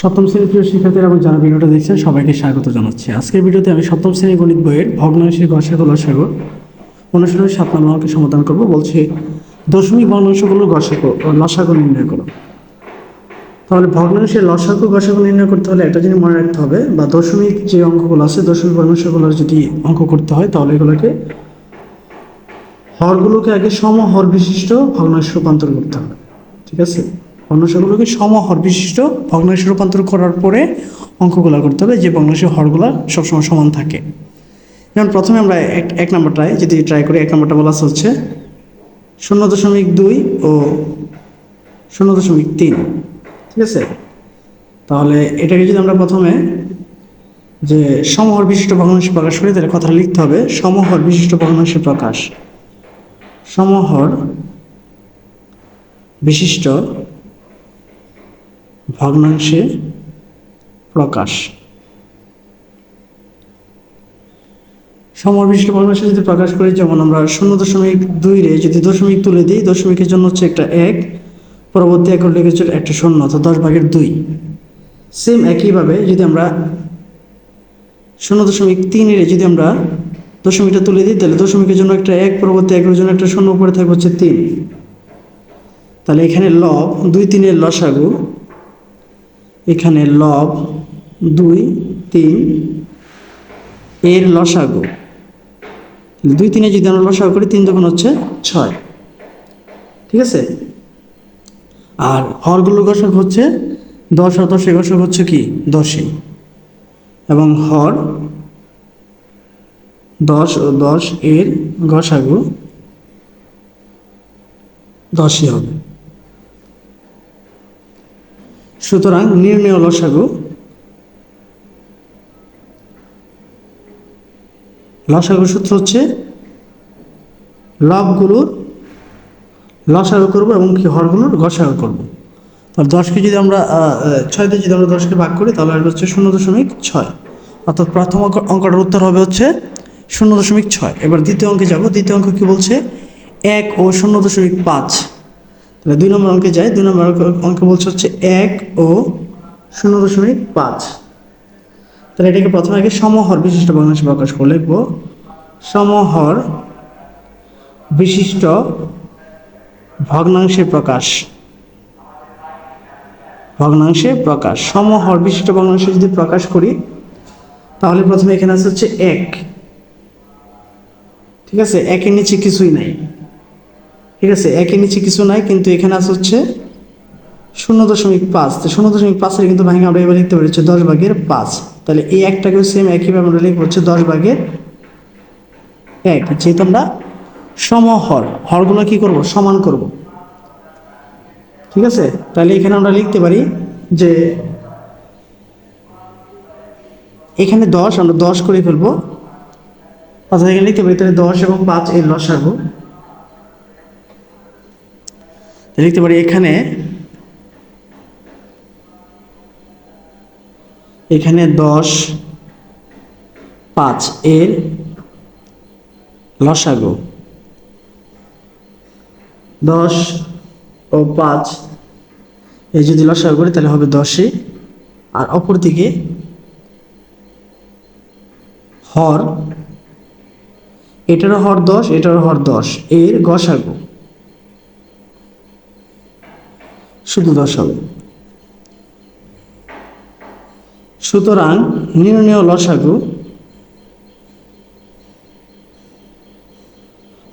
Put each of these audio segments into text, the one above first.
সপ্তম শ্রেণীর প্রিয় শিক্ষার্থীরা এবং যারা ভিডিওটা দেখছেন সবাইকে স্বাগত জানাচ্ছি। আজকের ভিডিওতে আমি সপ্তম শ্রেণী গণিত বইয়ের ভগ্নাংশের গসাগু লসাগু অনুশীলনের 7 নম্বর অঙ্কের সমাধান করব। বলছি দশমিক ভগ্নাংশগুলোর গসাগু ও লসাগু নির্ণয় করো। তাহলে ভগ্নাংশের লসাগু গসাগু নির্ণয় করতে হলে একটা জিনিস মনে রাখতে হবে, বা দশমিক যে অঙ্কগুলো আছে দশমিক ভগ্নাংশগুলোর যদি অঙ্ক করতে হয় তাহলে এগুলোকে হরগুলোকে আগে সমহর বিশিষ্ট ভগ্নাংশে রূপান্তর করতে হবে। ঠিক আছে, ভগ্নাংশগুলোকে সমহর বিশিষ্ট ভগ্নাংশে রূপান্তর করার পরে অঙ্কগুলো করতে হবে, যে ভগ্নাংশের হরগুলো সবসময় সমান থাকে। যেমন প্রথমে আমরা এক নম্বরটায় যদি ট্রাই করি, এক নম্বরটা বলা হচ্ছে 0.2 ও 0.3। ঠিক আছে, তাহলে এটাকে যদি আমরা প্রথমে যে সমহর বিশিষ্ট ভগ্নাংশে প্রকাশ করি তাহলে কথাটা লিখতে হবে সমহর বিশিষ্ট ভগ্নাংশে প্রকাশ। সমহর বিশিষ্ট ভগ্নাংশে প্রকাশ। সমহর বিশিষ্ট ভগ্নাংশে যদি প্রকাশ করি, যেমন আমরা 0.2 রে যদি দশমিক তুলে দিই, দশমিকের জন্য হচ্ছে একটা 1, পরবর্তী এক লিখেছে একটা 0, অর্থাৎ 10/2। সেম একইভাবে যদি আমরা 0.3 রে যদি আমরা দশমিকটা তুলে দিই, তাহলে দশমিকের জন্য একটা 1, পরবর্তী একের জন্য একটা 0, উপরে থাকবে হচ্ছে 3। তাহলে এখানে লব 2, 3 এর লসাগু, এখানে লব 2, 3 এর লসাগু। 2, 3 যদি আমরা লসাগু করি, 3 দুগুণ হচ্ছে 6। ঠিক আছে, আর হরগুলোর গসাগু হচ্ছে 10 আর 10 এর গসাগু হচ্ছে কি 10ই, এবং হর 10 ও 10 এর গসাগু 10ই হবে। সুতরাং নির্ণেয় লসাগু, লসাগুর সূত্র হচ্ছে লবগুলোর লসাগু করব এবং কি হরগুলোর গসাগু করব। তাহলে 10কে যদি আমরা 6 দিয়ে যদি আমরা 10কে ভাগ করি তাহলে আসবে হচ্ছে 0.6, অর্থাৎ প্রথম অঙ্কটার উত্তর হবে হচ্ছে 0.6। এবার দ্বিতীয় অঙ্কে যাব। দ্বিতীয় অঙ্ক কি বলছে 1 ও 0.5। তাহলে 2 নম্বর অঙ্কে যাই। 2 নম্বর অঙ্কে বলছে হচ্ছে 1 ও 0.5। তাহলে এটাকে প্রথমে আগে সমহর বিশিষ্ট ভগ্নাংশে প্রকাশ করে লিখব সমহর বিশিষ্ট ভগ্নাংশে প্রকাশ। ভগ্নাংশে প্রকাশ, সমহর বিশিষ্ট ভগ্নাংশে যদি প্রকাশ করি তাহলে প্রথমে এখানে আছে হচ্ছে 1। ঠিক আছে, 1 এর নিচে কিছুই নাই। ঠিক আছে, 1 এর নিচে কিছু নাই, কিন্তু এখানে আছে হচ্ছে 0.5। তো 0.5 এর কিন্তু ভাঙে আমরা এবার লিখতে পারি হচ্ছে 10/5। তাহলে এই একটাকেও সেম একইভাবে আমরা লিখবো হচ্ছে 10/1। যেহেতু আমরা সমহর, হরগুলো কি করব সমান করব। ঠিক আছে, তাহলে এখানে আমরা লিখতে পারি যে এখানে 10, আমরা 10 করে ফেলবো, অর্থাৎ এখানে লিখতে পারি তাহলে 10 এবং 5 এর লসাগু। লিখতে পারি এখানে 10, 5 এর লসাগু। 10 ও 5 এই যদি লসাগু করি তাহলে হবে 10ই, আর অপরদিকে হর, এটারও হর 10, এটারও হর 10 এর গসাগু শুধু 10 হবে। সুতরাং নির্ণেয় লসাগু,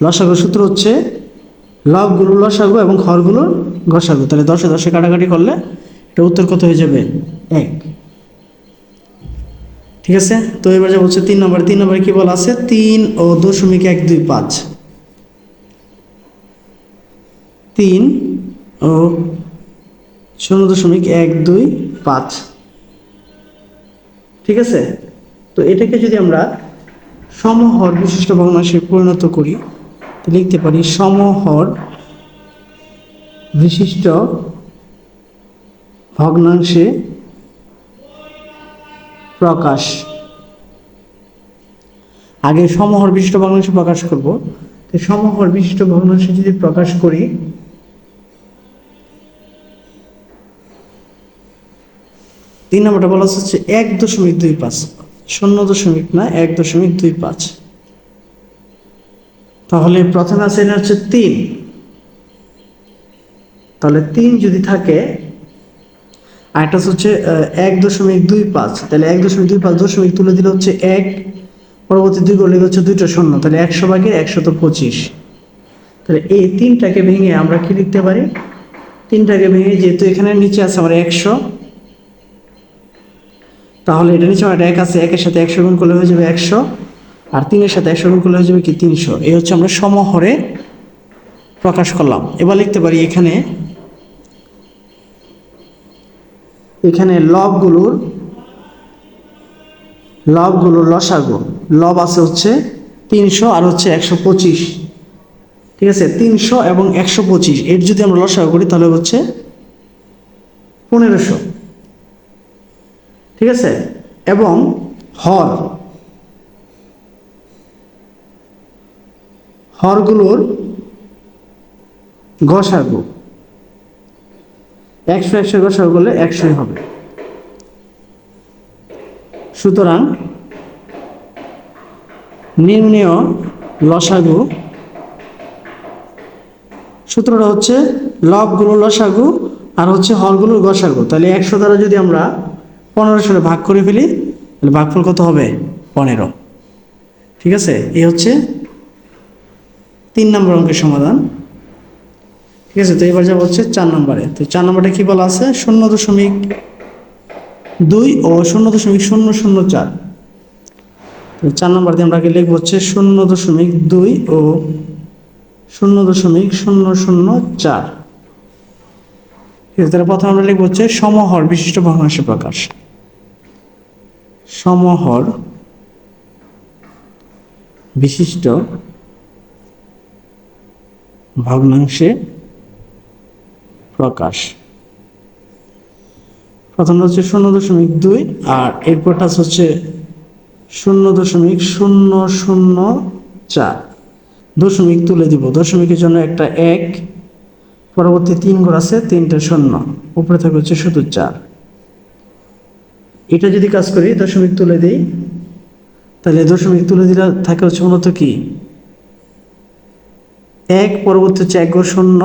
লসাগুর সূত্র হচ্ছে লবগুলোর লসাগু এবং হরগুলোর গসাগু। তাহলে 10 এ 10 কাটাকাটি করলে এটা উত্তর কত হয়ে যাবে 1। ঠিক আছে, তো এবার যা বলছে 3 নম্বর। 3 নম্বরে কি বলা আছে 3 ও 0.125। 3 ও 0.125। ঠিক আছে, তো এটাকে যদি আমরা সমহর বিশিষ্ট ভগ্নাংশে পরিণত করি লিখতে পারি সমহর বিশিষ্ট ভগ্নাংশে প্রকাশ। আগে সমহর বিশিষ্ট ভগ্নাংশে প্রকাশ করব। তো সমহর বিশিষ্ট ভগ্নাংশে যদি প্রকাশ করি তিন নম্বরটা বলা হচ্ছে 1.25, 0 না 1.25। তাহলে প্রথমে আছে এটা হচ্ছে 3, তাহলে 3 যদি থাকে আর এটা হচ্ছে 1.25, তাহলে 1.25 দশমিক তুলে দিলে হচ্ছে 1, পরবর্তী দুই করলে হচ্ছে 2টা শূন্য, তাহলে 100/125। তাহলে এই 3টাকে ভেঙে আমরা কি লিখতে পারি, 3টাকে ভেঙে যেহেতু এখানে নিচে আছে আমার 100, তাহলে এটা নিচে আমার 1 আছে, 1-এর সাথে 100 গুণ করলে হয়ে যাবে 100, আর 3-এর সাথে 100 গুণ করলে হয়ে যাবে কি 300। এই হচ্ছে আমরা সমহরে প্রকাশ করলাম। এবার লিখতে পারি এখানে লবগুলোর লসাগু, লব আছে হচ্ছে 300 আর হচ্ছে 125, ঠিক আছে। 300 এবং 125 এর যদি আমরা লসাগু করি তাহলে হচ্ছে 1500, ঠিক আছে। এবং হরগুলোর গসাগু 100 গসাগু করলে 100 হবে। সুতরাং নির্ণেয় লসাগু, সূত্রটা হচ্ছে লবগুলোর লসাগু আর হচ্ছে হরগুলোর গসাগু। তাহলে 100 দ্বারা যদি আমরা 1500 ভাগ করে ফেলি তাহলে ভাগফল কত হবে, 15। ঠিক আছে, এই হচ্ছে 3 নম্বর অঙ্কের সমাধান। ঠিক আছে, তো এবার যাবো হচ্ছে 4 নম্বরে। তো 4 নম্বরটা কি বলা আছে, 0.2 ও 0.004। তো 4 নম্বর দিয়ে আমরা আগে লিখবো হচ্ছে 0.2 ও 0.004। ঠিক আছে, তাহলে প্রথমে আমরা লিখবো হচ্ছে সমহর বিশিষ্ট ভগ্নাংশে প্রকাশ। সমহর বিশিষ্ট ভগ্নাংশে প্রকাশ। প্রথমটা হচ্ছে 0.2 আর এরপরটা হচ্ছে 0.004। দশমিক তুলে দিব, দশমিকের জন্য একটা 1, পরবর্তী 3 ঘর আছে, 3টা শূন্য, উপরে থাকে হচ্ছে শুধু 4। এটা যদি কাজ করি দশমিক তুলে দিই, তাহলে দশমিক তুলে দিলে থাকে হচ্ছে মূলত কি 1, পরবর্তী হচ্ছে 1 ঘর শূন্য,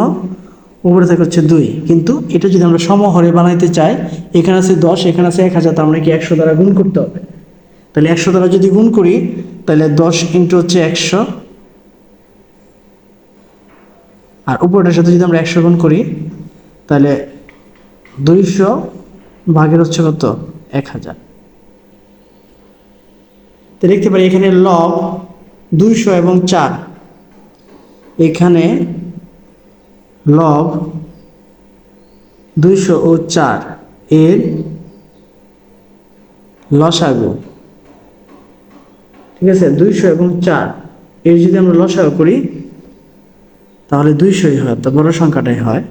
উপরে থাকে হচ্ছে 2। কিন্তু এটা যদি আমরা সমহরে বানাইতে চাই, এখানে আছে 10, এখানে আছে 1000, তার মানে কি 100 দ্বারা গুণ করতে হবে। তাহলে 100 দ্বারা যদি গুণ করি তাহলে 10 ইন্টু হচ্ছে 100, আর উপরটার সাথে যদি আমরা 100 গুণ করি তাহলে 200 ভাগের হচ্ছে কত, 1000। তো লিখতে পারি এখানে লব 200 এবং 4, এখানে লব 200 ও 4 এর লসাগু। ঠিক আছে, 200 এবং 4 এর যদি আমরা লসাগু করি তাহলে 200ই হয়, তো বড় সংখ্যাটাই হয়।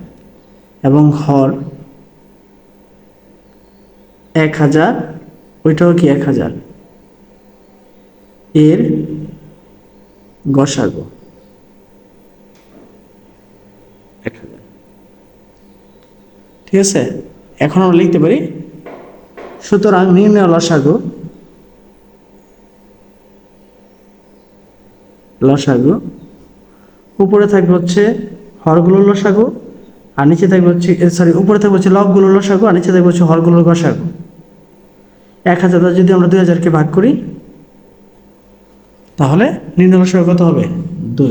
এবং হর 1000, ওইটাও কি 1000 এর গসাগু 1000। ঠিক আছে, এখন আমরা লিখতে পারি সুতরাং নির্ণয় লসাগু উপরে থাকবে হচ্ছে হরগুলোর লসাগু আর নিচে থাকবে হচ্ছে উপরে থাকবে হচ্ছে লবগুলোর লসাগু আর নিচে থাকবে হচ্ছে হরগুলোর গসাগু। 1000 যদি আমরা 2000কে ভাগ করি তাহলে নির্ণয় লসাগু কত হবে, 2।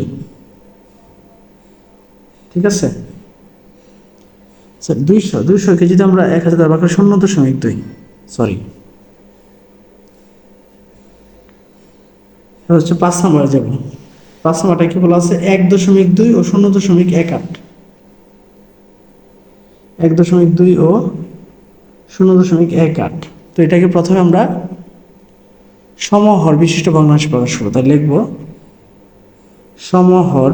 ঠিক আছে, 200কে যদি আমরা 1000 ভাগ করি 0.2, সরি হচ্ছে 5 নম্বরে যাব। 5 নম্বরটা কি বলা আছে, 1.2 ও 0.18। 1.2 ও 0.18। তো এটাকে প্রথমে আমরা সমহর বিশিষ্ট ভগ্নাংশে প্রকাশ করব। তাই লিখব সমহর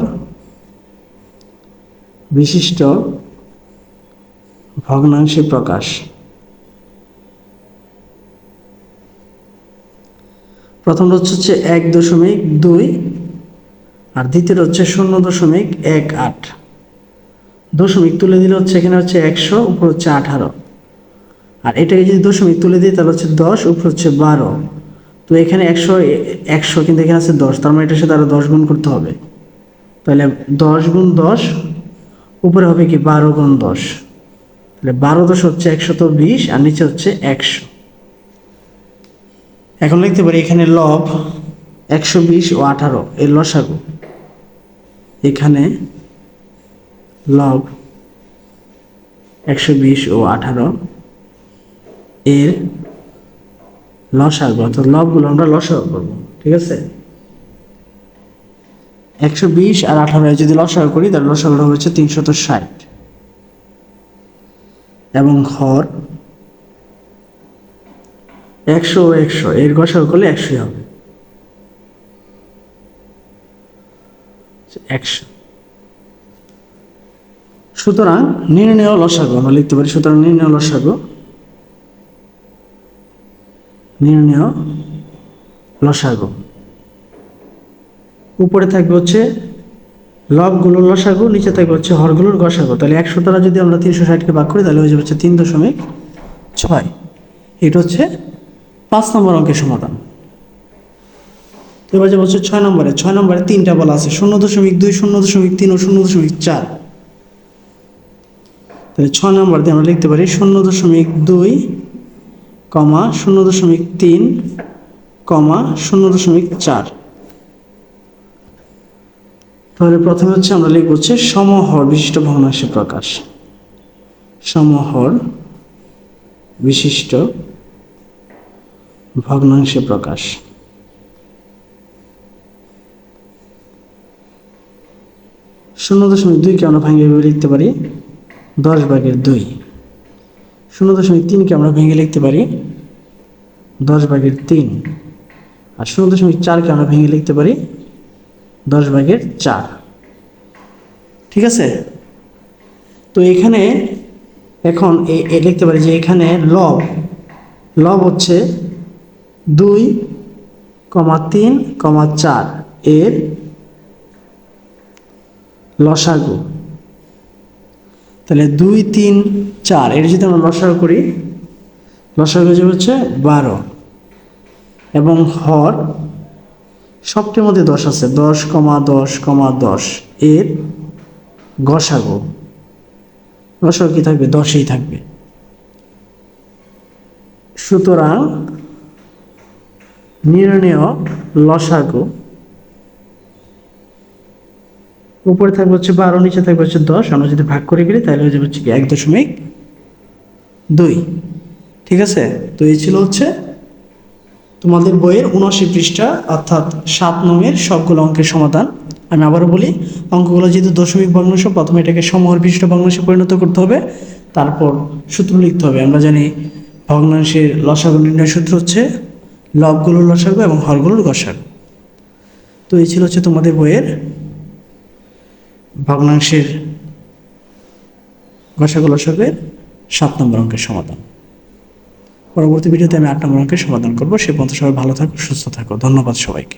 বিশিষ্ট ভগ্নাংশে প্রকাশ। প্রথমটা হচ্ছে 1.2 আর দ্বিতীয়টা হচ্ছে 0.18। দশমিক তুলে দিলে হচ্ছে এখানে হচ্ছে 100, উপর হচ্ছে 18, আর এটাকে যদি দশমিক তুলে দিই তাহলে হচ্ছে 10, উপরে হচ্ছে 12। তো এখানে 100 কিন্তু এখানে আছে 10, তার মানে এটার সাথে আরো 10 গুণ করতে হবে। তাহলে 10 গুণ 10, উপরে হবে কি 12 গুণ 10, তাহলে 12×10 হচ্ছে 120, আর নিচে হচ্ছে 100। এখন লিখতে পারি এখানে লব 120 ও 18 এর লসাগু। এখানে লব 120 ও 18 এর লসাগু, অর্থাৎ লবগুলো আমরা লসাগু করবো। ঠিক আছে, 120 আর 18 যদি লসাগু করি তাহলে লসাগুটা হচ্ছে 360, এবং হর 100 ও 100 এর গসাগু করলে 100 হবে, 100। সুতরাং নির্ণেয় লসাগু আমরা লিখতে পারি। সুতরাং নির্ণেয় লসাগু, নির্ণেয় লসাগু উপরে থাকবে হচ্ছে লবগুলোর লসাগু, নিচে থাকবে হচ্ছে হরগুলোর গসাগু। তাহলে 100 দ্বারা যদি আমরা 360কে ভাগ করি তাহলে হয়ে যাবে হচ্ছে 3.6। এটা হচ্ছে 5 নম্বর অঙ্কের সমাধান। তো এবার যে হচ্ছে 6 নম্বরে 3টা বলা আছে 0.2, 0.3 ও 0.4। তাহলে 6 নম্বর দিয়ে আমরা লিখতে পারি 0.2, 0.3, 0.4। তাহলে প্রথমে হচ্ছে আমরা লিখব হচ্ছে সমহর বিশিষ্ট ভগ্নাংশে প্রকাশ। সমহর বিশিষ্ট ভগ্নাংশে প্রকাশ। 0.2 কে আমরা ভেঙে লিখতে পারি 10/2। 0.3 কে আমরা ভেঙে লিখতে পারি 10/3। আর 0.4 কে আমরা ভেঙে লিখতে পারি 10/4। ঠিক আছে, তো এখানে এখন লিখতে পারি যে এখানে লব হচ্ছে 2, 3, 4 এর লসাগু। তাহলে 2, 3, 4 এর যদি আমরা লসাগু করি, লসাগু হচ্ছে 12, এবং হর সবটির মধ্যে 10 আছে, 10, 10, 10 এর গসাগু। গসাগু কি থাকবে? 10ই থাকবে। সুতরাং নির্ণেয় লসাগু উপরে থাকবে হচ্ছে 12, নিচে থাকবে হচ্ছে 10। আমরা যদি ভাগ করে ফেলি তাহলে হয়ে যাবে হচ্ছে 1.2। ঠিক আছে, তো এই ছিল হচ্ছে তোমাদের বইয়ের 79 পৃষ্ঠা, অর্থাৎ 7 নংয়ের সবগুলো অঙ্কের সমাধান। আমি আবারও বলি, অঙ্কগুলো যেহেতু দশমিক ভগ্নাংশ, প্রথমে এটাকে সমহর বিশিষ্ট ভগ্নাংশে পরিণত করতে হবে, তারপর সূত্র লিখতে হবে। আমরা জানি ভগ্নাংশের লসাগু নির্ণয়ের সূত্র হচ্ছে লবগুলোর লসাগু এবং হরগুলোর গসাগু। তো এই ছিল হচ্ছে তোমাদের বইয়ের ভগ্নাংশের গসাগু লসাগুর 7 নম্বর অঙ্কের সমাধান। পরবর্তী ভিডিওতে আমি 8 নম্বর অঙ্কের সমাধান করবো। সে পর্যন্ত সবাই ভালো থাকো, সুস্থ থাকো। ধন্যবাদ সবাইকে।